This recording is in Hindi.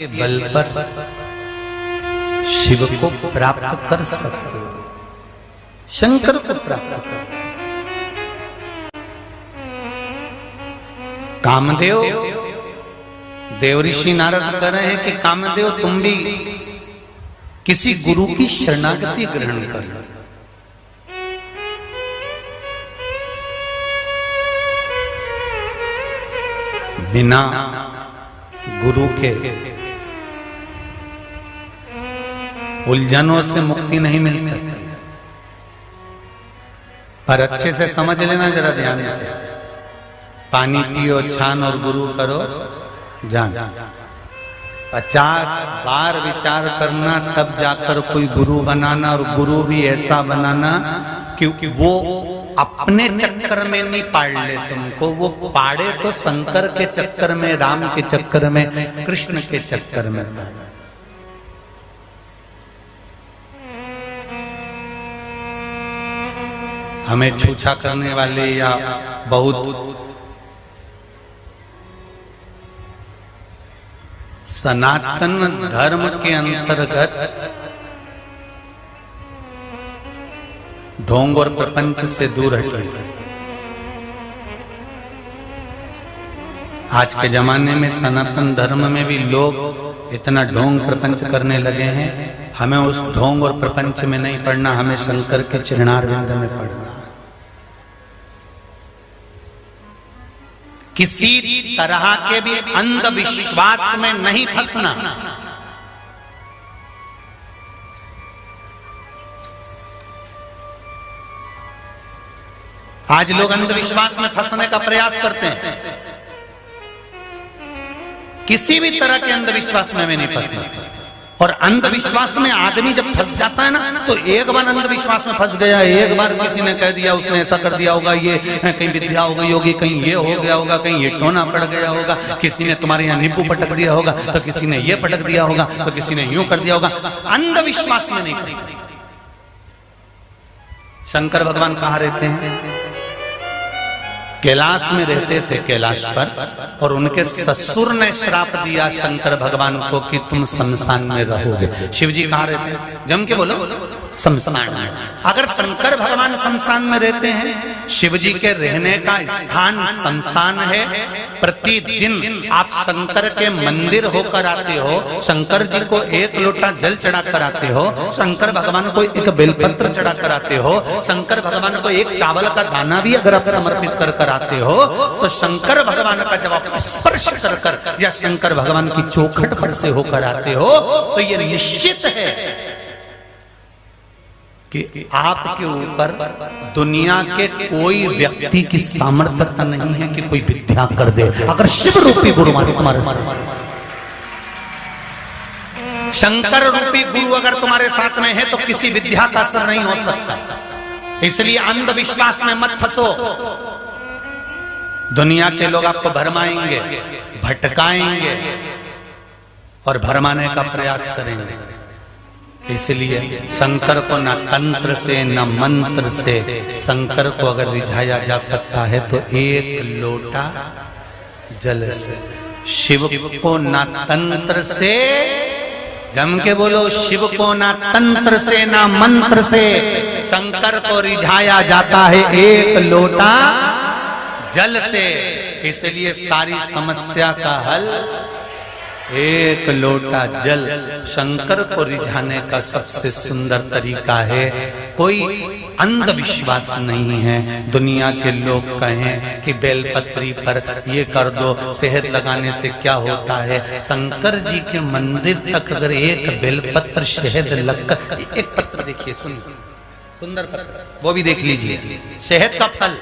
बल पर शिव को प्राप्त कर सकते हो, शंकर को प्राप्त कर सकते। कामदेव, देव ऋषि नारद कह रहे हैं कि कामदेव तुम भी किसी गुरु की शरणागति ग्रहण कर लो। बिना गुरु के उलझनों से मुक्ति नहीं मिल सकती। पर अच्छे से समझ लेना जरा ध्यान से। पानी पियो छान और गुरु करो जान। 50 बार विचार करना तब जाकर कोई गुरु बनाना, और गुरु भी ऐसा बनाना क्योंकि वो अपने चक्कर में नहीं पाड़ ले तुमको, वो पाड़े तो शंकर के चक्कर में, राम के चक्कर में, कृष्ण के चक्कर में। हमें छूछा करने वाले या बहुत सनातन धर्म के अंतर्गत ढोंग और प्रपंच से दूर हटे। आज के जमाने में सनातन धर्म में भी लोग इतना ढोंग प्रपंच करने लगे हैं। हमें उस ढोंग और प्रपंच में नहीं पड़ना, हमें शंकर के चरणारविंद में पड़ना। किसी तरह के भी अंधविश्वास में नहीं फंसना। आज लोग अंधविश्वास में फंसने का प्रयास करते हैं। किसी भी तरह के अंधविश्वास में नहीं फंसना। और अंधविश्वास में आदमी जब फंस जाता है ना, तो एक बार अंधविश्वास में फंस गया, एक बार किसी ने कह दिया, उसने ऐसा कर दिया होगा, ये कहीं विद्या हो गई होगी, कहीं ये हो गया होगा, कहीं ये टोना पड़ गया होगा, किसी ने तुम्हारे यहाँ नींबू पटक दिया होगा, तो किसी ने ये पटक दिया होगा, तो किसी ने यूं कर दिया होगा। अंधविश्वास में नहीं फंसना। शंकर भगवान कहाँ रहते हैं? कैलाश में रहते थे, कैलाश पर। और उनके ससुर ने श्राप दिया शंकर भगवान को कि तुम शमशान में रहोगे। शिव जी कहाँ रहते हैं? जम के बोलो, शमशान में। अगर शंकर भगवान शमशान में रहते हैं, शिव जी के रहने का स्थान शमशान है। प्रतिदिन आप शंकर के मंदिर होकर आते हो, शंकर जी को एक लोटा जल चढ़ा कर आते हो, शंकर भगवान को एक बेलपत्र चढ़ा कर आते हो, शंकर भगवान को एक चावल का दाना भी अगर आप समर्पित कर आते हो, तो शंकर भगवान का जब आप स्पर्श कर या शंकर भगवान की चौखट पर से होकर आते हो, तो ये निश्चित है कि आपके ऊपर दुनिया के कोई व्यक्ति की सामर्थ्यता नहीं है कि कोई विद्या कर दे। अगर शिव रूपी गुरु तुम्हारे साथ, शंकर रूपी गुरु अगर तुम्हारे साथ में है, तो किसी विद्या का असर नहीं हो सकता। इसलिए अंधविश्वास में मत फंसो। दुनिया के लोग आपको भरमाएंगे, भटकाएंगे और भरमाने का प्रयास करेंगे। इसलिए शंकर को न तंत्र से न मंत्र से शंकर को अगर रिझाया जा सकता है, तो एक लोटा जल से। शिव को न तंत्र से, जम के बोलो, शिव को न तंत्र से न मंत्र से शंकर को रिझाया जाता है एक लोटा जल से। इसलिए सारी समस्या का हल एक लोटा जल। शंकर को रिझाने का सबसे सुंदर तरीका है। कोई अंधविश्वास नहीं है। दुनिया के लोग कहें कि बेलपत्री पर ये कर दो, शहद लगाने से क्या होता है। शंकर जी के मंदिर तक अगर एक बेलपत्र शहद लगकर, एक पत्र देखिए, सुनिए, सुंदर पत्र, वो भी देख लीजिए। शहद का फल